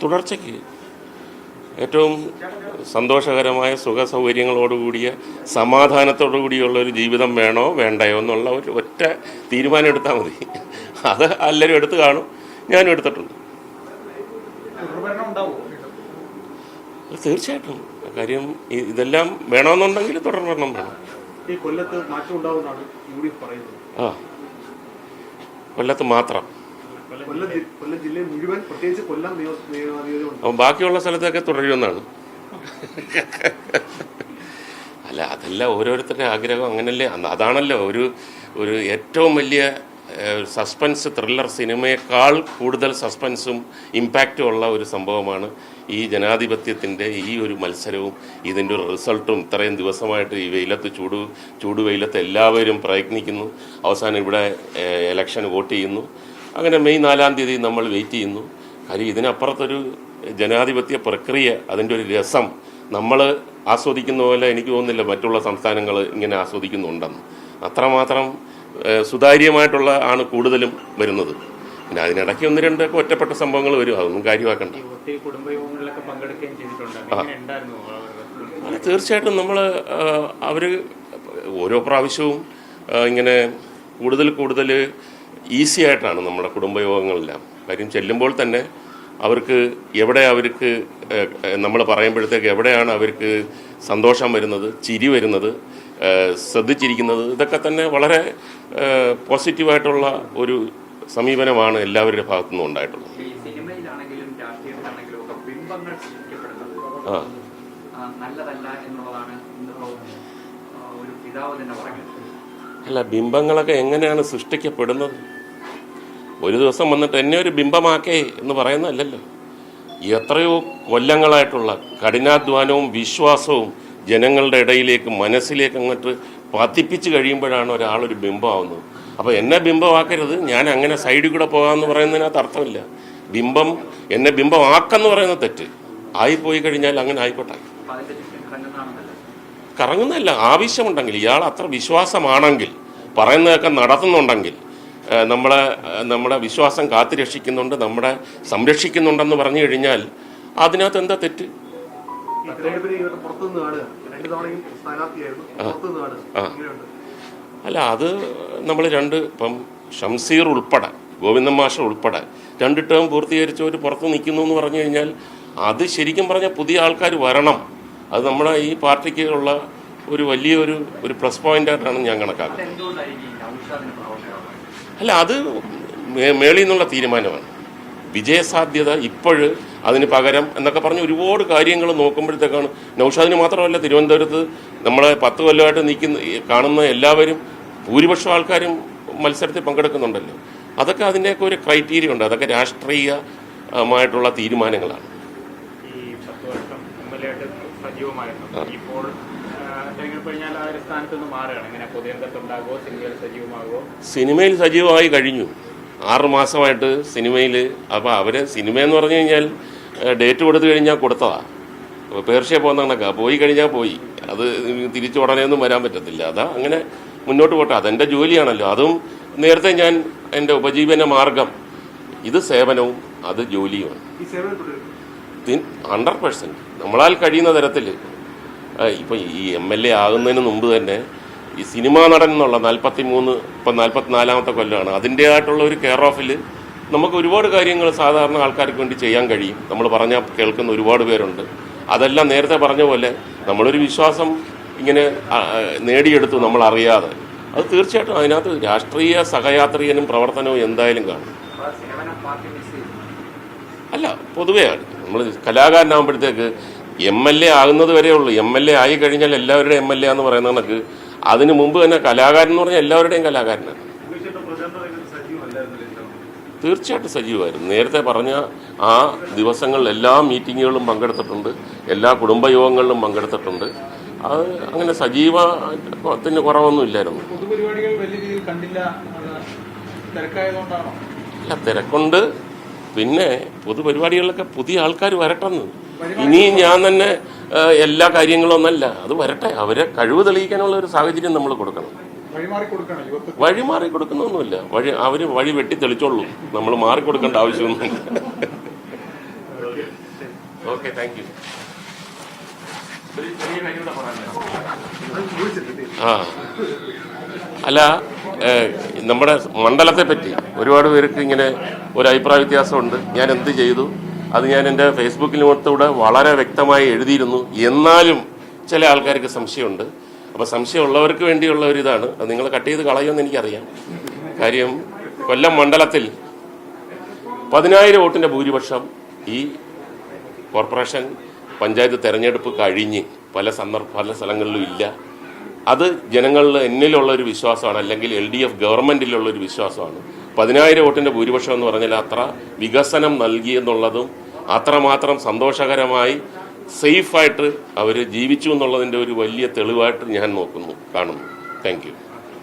തുടർച്ചയ്ക്ക് ഏറ്റവും സന്തോഷകരമായ സുഖ സൗകര്യങ്ങളോടുകൂടിയ സമാധാനത്തോടു കൂടിയുള്ള ഒരു ജീവിതം വേണോ വേണ്ടയോ എന്നുള്ള ഒരു ഒറ്റ തീരുമാനം എടുത്താൽ മതി. അത് എല്ലാവരും എടുത്ത് കാണും, ഞാനും എടുത്തിട്ടുണ്ട്. തീർച്ചയായിട്ടും കാര്യം ഇതെല്ലാം വേണമെന്നുണ്ടെങ്കിൽ തുടർഭരണം വേണം. ആ, കൊല്ലത്ത് മാത്രം, ബാക്കിയുള്ള സ്ഥലത്തൊക്കെ തുടരുമെന്നാണ്. അല്ല, അതല്ല ഓരോരുത്തരുടെ ആഗ്രഹം, അങ്ങനല്ലേ. അതാണല്ലോ ഒരു ഏറ്റവും വലിയ സസ്പെൻസ് ത്രില്ലർ സിനിമയേക്കാൾ കൂടുതൽ സസ്പെൻസും ഇമ്പാക്റ്റും ഉള്ള ഒരു സംഭവമാണ് ഈ ജനാധിപത്യത്തിൻ്റെ ഈ ഒരു മത്സരവും ഇതിൻ്റെ ഒരു റിസൾട്ടും. ഇത്രയും ദിവസമായിട്ട് ഈ വെയിലത്ത് ചൂടുവെയിലത്ത് എല്ലാവരും പ്രയത്നിക്കുന്നു. അവസാനം ഇവിടെ ഇലക്ഷൻ വോട്ട് ചെയ്യുന്നു. അങ്ങനെ മെയ് 4-ാം തീയതി നമ്മൾ വെയിറ്റ് ചെയ്യുന്നു. കാര്യം ഇതിനപ്പുറത്തൊരു ജനാധിപത്യ പ്രക്രിയ, അതിൻ്റെ ഒരു രസം നമ്മൾ ആസ്വദിക്കുന്ന പോലെ എനിക്ക് തോന്നുന്നില്ല മറ്റുള്ള സംസ്ഥാനങ്ങൾ ഇങ്ങനെ ആസ്വദിക്കുന്നുണ്ടെന്ന്. അത്രമാത്രം സുതാര്യമായിട്ടുള്ള ആണ് കൂടുതലും വരുന്നത്. പിന്നെ അതിനിടയ്ക്ക് 1-2 ഒറ്റപ്പെട്ട സംഭവങ്ങൾ വരും, അതൊന്നും കാര്യമാക്കണ്ട. തീർച്ചയായിട്ടും അവർ ഓരോ പ്രാവശ്യവും ഇങ്ങനെ കൂടുതൽ ഈസി ആയിട്ടാണ് നമ്മുടെ കുടുംബയോഗങ്ങളെല്ലാം. കാര്യം ചെല്ലുമ്പോൾ തന്നെ അവർക്ക് നമ്മൾ പറയുമ്പോഴത്തേക്ക് എവിടെയാണ് അവർക്ക് സന്തോഷം വരുന്നത്, ചിരി വരുന്നത്, ശ്രദ്ധിച്ചിരിക്കുന്നത്, ഇതൊക്കെ തന്നെ വളരെ പോസിറ്റീവായിട്ടുള്ള ഒരു സമീപനമാണ് എല്ലാവരുടെ ഭാഗത്തു നിന്നും ഉണ്ടായിട്ടുള്ളത്. അല്ല, ബിംബങ്ങളൊക്കെ എങ്ങനെയാണ് സൃഷ്ടിക്കപ്പെടുന്നത്? ഒരു ദിവസം വന്നിട്ട് എന്നെ ഒരു ബിംബമാക്കേ എന്ന് പറയുന്നതല്ലല്ലോ. എത്രയോ കൊല്ലങ്ങളായിട്ടുള്ള കഠിനാധ്വാനവും വിശ്വാസവും ജനങ്ങളുടെ ഇടയിലേക്ക് മനസ്സിലേക്ക് അങ്ങോട്ട് പതിപ്പിച്ച് കഴിയുമ്പോഴാണ് ഒരാളൊരു ബിംബമാവുന്നത്. അപ്പോൾ എന്നെ ബിംബമാക്കരുത്, ഞാൻ അങ്ങനെ സൈഡിൽ കൂടെ പോകാമെന്ന് പറയുന്നതിനകത്ത് അർത്ഥമില്ല. എന്നെ ബിംബമാക്കെന്ന് പറയുന്നത് തെറ്റ്. ആയിപ്പോയി കഴിഞ്ഞാൽ അങ്ങനെ ആയിക്കോട്ടെ. കറങ്ങുന്നതല്ല, ആവശ്യമുണ്ടെങ്കിൽ, ഇയാൾ അത്ര വിശ്വാസമാണെങ്കിൽ, പറയുന്നതൊക്കെ നടത്തുന്നുണ്ടെങ്കിൽ, നമ്മുടെ വിശ്വാസം കാത്തുരക്ഷിക്കുന്നുണ്ട്, നമ്മളെ സംരക്ഷിക്കുന്നുണ്ടെന്ന് പറഞ്ഞു കഴിഞ്ഞാൽ അതിനകത്ത് എന്താ തെറ്റ്? അല്ല, അത് നമ്മൾ ഇപ്പം ഷംസീർ ഉൾപ്പെടെ, ഗോവിന്ദൻ മാഷ് ഉൾപ്പെടെ 2 ടേം പൂർത്തീകരിച്ചവർ പുറത്ത് നിൽക്കുന്നു എന്ന് പറഞ്ഞു കഴിഞ്ഞാൽ അത് ശരിക്കും പറഞ്ഞാൽ പുതിയ ആൾക്കാർ വരണം. അത് നമ്മുടെ ഈ പാർട്ടിക്ക് ഉള്ള ഒരു വലിയൊരു പ്ലസ് പോയിന്റായിട്ടാണ് ഞാൻ കണക്കാക്കുന്നത്. അല്ല, അത് മേളിൽ നിന്നുള്ള തീരുമാനമാണ്. വിജയസാധ്യത ഇപ്പോഴ് അതിന് പകരം എന്നൊക്കെ പറഞ്ഞ് ഒരുപാട് കാര്യങ്ങൾ നോക്കുമ്പോഴത്തേക്കാണ്. നൗഷാദിന് മാത്രമല്ല, തിരുവനന്തപുരത്ത് നമ്മളെ 10 കൊല്ലമായിട്ട് കാണുന്ന എല്ലാവരും, ഭൂരിപക്ഷം ആൾക്കാരും മത്സരത്തിൽ പങ്കെടുക്കുന്നുണ്ടല്ലോ. അതൊക്കെ അതിൻ്റെയൊക്കെ ഒരു ക്രൈറ്റീരിയ ഉണ്ട്. അതൊക്കെ രാഷ്ട്രീയമായിട്ടുള്ള തീരുമാനങ്ങളാണ്. സിനിമയിൽ സജീവമായി കഴിഞ്ഞു. 6 മാസമായിട്ട് സിനിമയിൽ. അപ്പോൾ സിനിമയെന്ന് പറഞ്ഞു കഴിഞ്ഞാൽ ഡേറ്റ് കൊടുത്തു കഴിഞ്ഞാൽ കൊടുത്തതാണ്. അപ്പോൾ പേർഷ്യ പോകുന്ന കണക്കാണ്, പോയി കഴിഞ്ഞാൽ പോയി. അത് തിരിച്ചു ഉടനെ ഒന്നും വരാൻ പറ്റത്തില്ല. അതാ അങ്ങനെ മുന്നോട്ട് പോട്ടെ, അതെൻ്റെ ജോലിയാണല്ലോ. അതും നേരത്തെ ഞാൻ എൻ്റെ ഉപജീവന മാർഗം, ഇത് സേവനവും അത് ജോലിയുമാണ്. 100% നമ്മളാൽ കഴിയുന്ന തരത്തിൽ. ഇപ്പം ഈ MLA ആകുന്നതിന് മുമ്പ് തന്നെ ഈ സിനിമാ നടൻ എന്നുള്ള 44-ാമത്തെ കൊല്ലമാണ്. അതിൻ്റേതായിട്ടുള്ള ഒരു കെയർ ഓഫിൽ നമുക്ക് ഒരുപാട് കാര്യങ്ങൾ സാധാരണ ആൾക്കാർക്ക് വേണ്ടി ചെയ്യാൻ കഴിയും. നമ്മൾ പറഞ്ഞാൽ കേൾക്കുന്ന ഒരുപാട് പേരുണ്ട്. അതെല്ലാം നേരത്തെ പറഞ്ഞ പോലെ നമ്മളൊരു വിശ്വാസം ഇങ്ങനെ നേടിയെടുത്തു നമ്മളറിയാതെ. അത് തീർച്ചയായിട്ടും അതിനകത്ത് രാഷ്ട്രീയ സഹയാത്രികനും പ്രവർത്തനവും എന്തായാലും കാണും. അല്ല, പൊതുവെയാണ് നമ്മൾ കലാകാരനാകുമ്പോഴത്തേക്ക് MLA ആകുന്നത് വരെ ഉള്ളൂ. MLA ആയി കഴിഞ്ഞാൽ എല്ലാവരുടെയും MLA എന്ന് പറയുന്ന കണക്ക് അതിനു മുമ്പ് തന്നെ കലാകാരൻ എന്ന് പറഞ്ഞാൽ എല്ലാവരുടെയും കലാകാരനാണ്. തീർച്ചയായിട്ടും സജീവമായിരുന്നു. നേരത്തെ പറഞ്ഞ ആ ദിവസങ്ങളിൽ എല്ലാ മീറ്റിങ്ങുകളിലും പങ്കെടുത്തിട്ടുണ്ട്, എല്ലാ കുടുംബയോഗങ്ങളിലും പങ്കെടുത്തിട്ടുണ്ട്. അത് അങ്ങനെ സജീവത്തിന് കുറവൊന്നും ഇല്ലായിരുന്നു. അല്ല, തിരക്കുണ്ട്. പിന്നെ പൊതുപരിപാടികളിലൊക്കെ പുതിയ ആൾക്കാർ വരട്ടെന്ന്. ഇനിയും ഞാൻ തന്നെ എല്ലാ കാര്യങ്ങളൊന്നല്ല, അത് വരട്ടെ. അവരെ കഴിവ് തെളിയിക്കാനുള്ള ഒരു സാഹചര്യം നമ്മൾ കൊടുക്കണം. വഴിമാറി കൊടുക്കുന്നൊന്നുമില്ല. അവർ വഴി വെട്ടി തെളിച്ചോളൂ, നമ്മൾ മാറിക്കൊടുക്കേണ്ട ആവശ്യമൊന്നുമില്ല. Okay, thank you. ആ അല്ല, നമ്മുടെ മണ്ഡലത്തെ പറ്റി ഒരുപാട് പേർക്ക് ഇങ്ങനെ ഒരു അഭിപ്രായ വ്യത്യാസമുണ്ട്. ഞാൻ എന്ത് ചെയ്തു, അത് ഞാൻ എൻ്റെ ഫേസ്ബുക്കിലൂടെ വളരെ വ്യക്തമായി എഴുതിയിരുന്നു. എന്നാലും ചില ആൾക്കാർക്ക് സംശയമുണ്ട്. അപ്പോൾ സംശയമുള്ളവർക്ക് വേണ്ടിയുള്ള ഒരു ഇതാണ്. അത് നിങ്ങൾ കട്ട് ചെയ്ത് കളയുമെന്ന് എനിക്കറിയാം. കാര്യം കൊല്ലം മണ്ഡലത്തിൽ 10,000 വോട്ടിൻ്റെ ഭൂരിപക്ഷം ഈ കോർപ്പറേഷൻ പഞ്ചായത്ത് തെരഞ്ഞെടുപ്പ് കഴിഞ്ഞ് പല സ്ഥലങ്ങളിലും ഇല്ല. അത് ജനങ്ങളിൽ എന്നിലുള്ള ഒരു വിശ്വാസമാണ്, അല്ലെങ്കിൽ LDF ഗവൺമെൻറ്റിലുള്ള ഒരു വിശ്വാസമാണ്. 10,000 വോട്ടിൻ്റെ ഭൂരിപക്ഷം എന്ന് പറഞ്ഞാൽ അത്ര വികസനം നൽകിയെന്നുള്ളതും അത്രമാത്രം സന്തോഷകരമായി സേഫായിട്ട് അവർ ജീവിച്ചു എന്നുള്ളതിൻ്റെ ഒരു വലിയ തെളിവായിട്ട് ഞാൻ കാണുന്നു. Thank you.